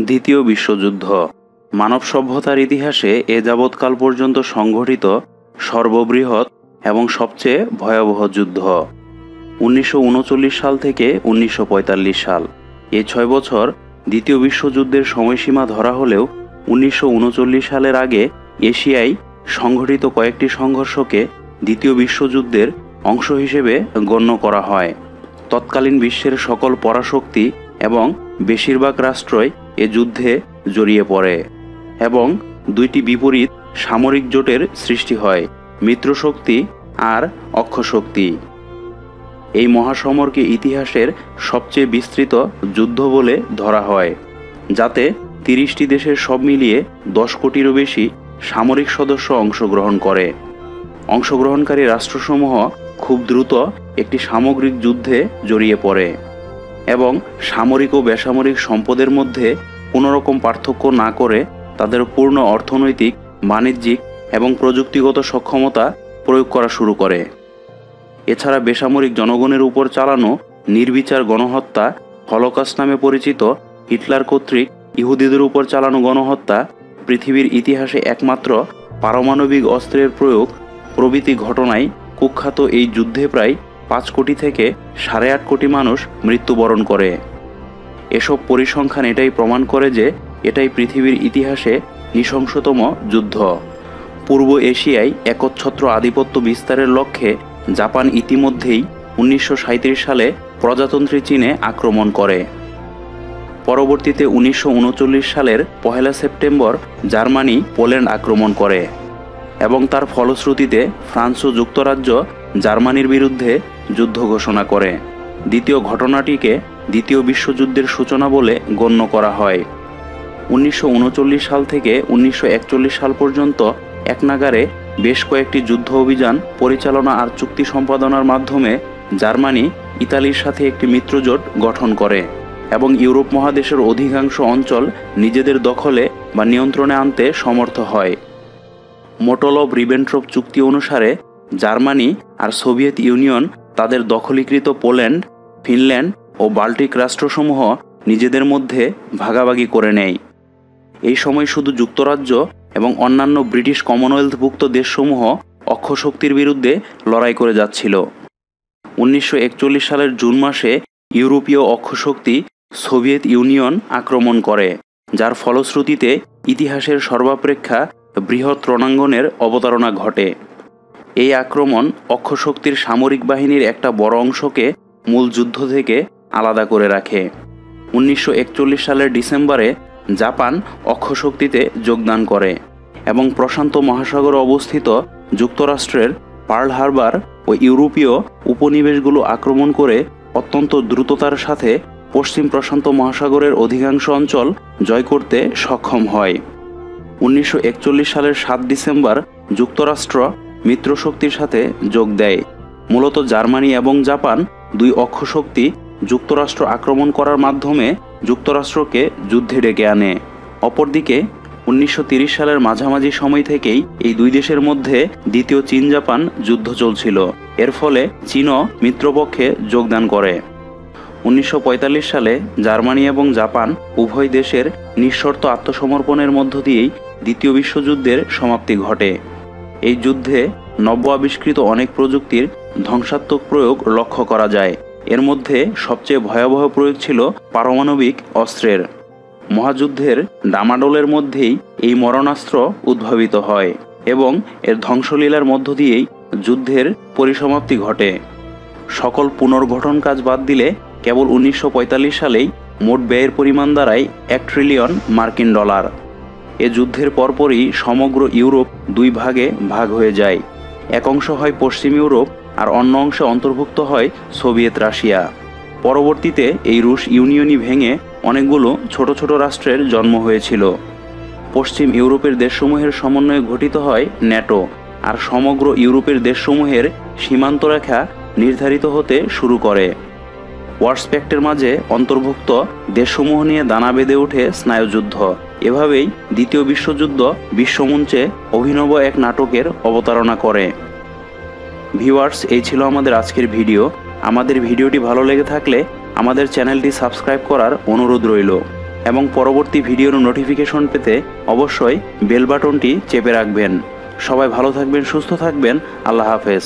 দ্বিতীয় বিশ্বযুদ্ধ মানব সভ্যতার ইতিহাসে এ যাবৎকাল পর্যন্ত সংঘটিত সর্ববৃহৎ এবং সবচেয়ে ভয়াবহ যুদ্ধ। 1939 সাল থেকে 1945 সাল, এই 6 বছর দ্বিতীয় বিশ্বযুদ্ধের সময়সীমা ধরা হলেও 1939 সালের আগে এশিয়ায় সংঘটিত কয়েকটি সংঘর্ষকে দ্বিতীয় বিশ্বযুদ্ধের অংশ হিসেবে গণ্য করা হয়। তৎকালীন বিশ্বের সকল পরাশক্তি এবং বেশিরভাগ রাষ্ট্রই এ যুদ্ধে জড়িয়ে পড়ে এবং দুইটি বিপরীত সামরিক জোটের সৃষ্টি হয়, মিত্রশক্তি আর অক্ষশক্তি। এই মহাসমরকে ইতিহাসের সবচেয়ে বিস্তৃত যুদ্ধ বলে ধরা হয়, যাতে 30টি দেশের সব মিলিয়ে 10 কোটিরও বেশি সামরিক সদস্য অংশগ্রহণ করে। অংশগ্রহণকারী রাষ্ট্রসমূহ খুব দ্রুত একটি সামগ্রিক যুদ্ধে জড়িয়ে পড়ে এবং সামরিক ও বেসামরিক সম্পদের মধ্যে কোনো রকম পার্থক্য না করে তাদের পূর্ণ অর্থনৈতিক, বাণিজ্যিক এবং প্রযুক্তিগত সক্ষমতা প্রয়োগ করা শুরু করে। এছাড়া বেসামরিক জনগণের উপর চালানো নির্বিচার গণহত্যা, হলোকস্ট নামে পরিচিত হিটলার কর্তৃক ইহুদিদের উপর চালানো গণহত্যা, পৃথিবীর ইতিহাসে একমাত্র পারমাণবিক অস্ত্রের প্রয়োগ প্রভৃতি ঘটনায় কুখ্যাত এই যুদ্ধে প্রায় 5 কোটি থেকে 8.5 কোটি মানুষ মৃত্যুবরণ করে। এসব পরিসংখ্যান এটাই প্রমাণ করে যে এটাই পৃথিবীর ইতিহাসে নৃশংসতম যুদ্ধ। পূর্ব এশিয়ায় একচ্ছত্র আধিপত্য বিস্তারের লক্ষ্যে জাপান ইতিমধ্যেই 1937 সালে প্রজাতন্ত্রী চীনে আক্রমণ করে। পরবর্তীতে 1939 সালের 1 সেপ্টেম্বর জার্মানি পোল্যান্ড আক্রমণ করে এবং তার ফলশ্রুতিতে ফ্রান্স ও যুক্তরাজ্য জার্মানির বিরুদ্ধে যুদ্ধ ঘোষণা করে। দ্বিতীয় ঘটনাটিকে দ্বিতীয় বিশ্বযুদ্ধের সূচনা বলে গণ্য করা হয়। 1939 সাল থেকে 1941 সাল পর্যন্ত একনাগাড়ে বেশ কয়েকটি যুদ্ধ অভিযান পরিচালনা আর চুক্তি সম্পাদনার মাধ্যমে জার্মানি ইতালির সাথে একটি মিত্রজোট গঠন করে এবং ইউরোপ মহাদেশের অধিকাংশ অঞ্চল নিজেদের দখলে বা নিয়ন্ত্রণে আনতে সমর্থ হয়। মোটোলভ-রিবেন্ট্রপ চুক্তি অনুসারে জার্মানি আর সোভিয়েত ইউনিয়ন তাদের দখলীকৃত পোল্যান্ড, ফিনল্যান্ড ও বাল্টিক রাষ্ট্রসমূহ নিজেদের মধ্যে ভাগাভাগি করে নেয়। এই সময় শুধু যুক্তরাজ্য এবং অন্যান্য ব্রিটিশ কমনওয়েলথভুক্ত দেশসমূহ অক্ষশক্তির বিরুদ্ধে লড়াই করে যাচ্ছিল। 1941 সালের জুন মাসে ইউরোপীয় অক্ষশক্তি সোভিয়েত ইউনিয়ন আক্রমণ করে, যার ফলশ্রুতিতে ইতিহাসের সর্বাপেক্ষা বৃহৎ রণাঙ্গনের অবতারণা ঘটে। এই আক্রমণ অক্ষশক্তির সামরিক বাহিনীর একটা বড় অংশকে মূল যুদ্ধ থেকে আলাদা করে রাখে। 1941 সালের ডিসেম্বরে জাপান অক্ষশক্তিতে যোগদান করে এবং প্রশান্ত মহাসাগরে অবস্থিত যুক্তরাষ্ট্রের পার্ল হারবার ও ইউরোপীয় উপনিবেশগুলো আক্রমণ করে অত্যন্ত দ্রুততার সাথে পশ্চিম প্রশান্ত মহাসাগরের অধিকাংশ অঞ্চল জয় করতে সক্ষম হয়। 1941 সালের 7 ডিসেম্বর যুক্তরাষ্ট্র মিত্রশক্তির সাথে যোগ দেয়। মূলত জার্মানি এবং জাপান দুই অক্ষশক্তি যুক্তরাষ্ট্র আক্রমণ করার মাধ্যমে যুক্তরাষ্ট্রকে যুদ্ধে ডেকে আনে। অপরদিকে 1930 সালের মাঝামাঝি সময় থেকেই এই দুই দেশের মধ্যে দ্বিতীয় চীন-জাপান যুদ্ধ চলছিল। এর ফলে চীনও মিত্রপক্ষে যোগদান করে। 1945 সালে জার্মানি এবং জাপান উভয় দেশের নিঃশর্ত আত্মসমর্পণের মধ্য দিয়েই দ্বিতীয় বিশ্বযুদ্ধের সমাপ্তি ঘটে। এই যুদ্ধে নব্য আবিষ্কৃত অনেক প্রযুক্তির ধ্বংসাত্মক প্রয়োগ লক্ষ্য করা যায়। এর মধ্যে সবচেয়ে ভয়াবহ প্রয়োগ ছিল পারমাণবিক অস্ত্রের। মহাযুদ্ধের ডামাডোলের মধ্যেই এই মরণাস্ত্র উদ্ভাবিত হয় এবং এর ধ্বংসলীলার মধ্য দিয়েই যুদ্ধের পরিসমাপ্তি ঘটে। সকল পুনর্গঠন কাজ বাদ দিলে কেবল 1945 সালেই মোট ব্যয়ের পরিমাণ দাঁড়ায় $1 ট্রিলিয়ন। এ যুদ্ধের পরপরই সমগ্র ইউরোপ দুই ভাগে ভাগ হয়ে যায়। এক অংশ হয় পশ্চিম ইউরোপ আর অন্য অংশে অন্তর্ভুক্ত হয় সোভিয়েত রাশিয়া। পরবর্তীতে এই রুশ ইউনিয়নই ভেঙে অনেকগুলো ছোট ছোট রাষ্ট্রের জন্ম হয়েছিল। পশ্চিম ইউরোপের দেশসমূহের সমন্বয়ে গঠিত হয় ন্যাটো, আর সমগ্র ইউরোপের দেশসমূহের সীমান্ত রেখা নির্ধারিত হতে শুরু করে। ওয়ারস্প্যাক্টের মাঝে অন্তর্ভুক্ত দেশসমূহ নিয়ে দানা বেঁধে ওঠে স্নায়ুযুদ্ধ। এভাবেই দ্বিতীয় বিশ্বযুদ্ধ বিশ্বমঞ্চে অভিনব এক নাটকের অবতারণা করে। ভিউয়ার্স, এই ছিল আমাদের আজকের ভিডিও। আমাদের ভিডিওটি ভালো লেগে থাকলে আমাদের চ্যানেলটি সাবস্ক্রাইব করার অনুরোধ রইল। এবং পরবর্তী ভিডিওর নোটিফিকেশন পেতে অবশ্যই বেল বাটনটি চেপে রাখবেন। সবাই ভালো থাকবেন, সুস্থ থাকবেন। আল্লাহ হাফেজ।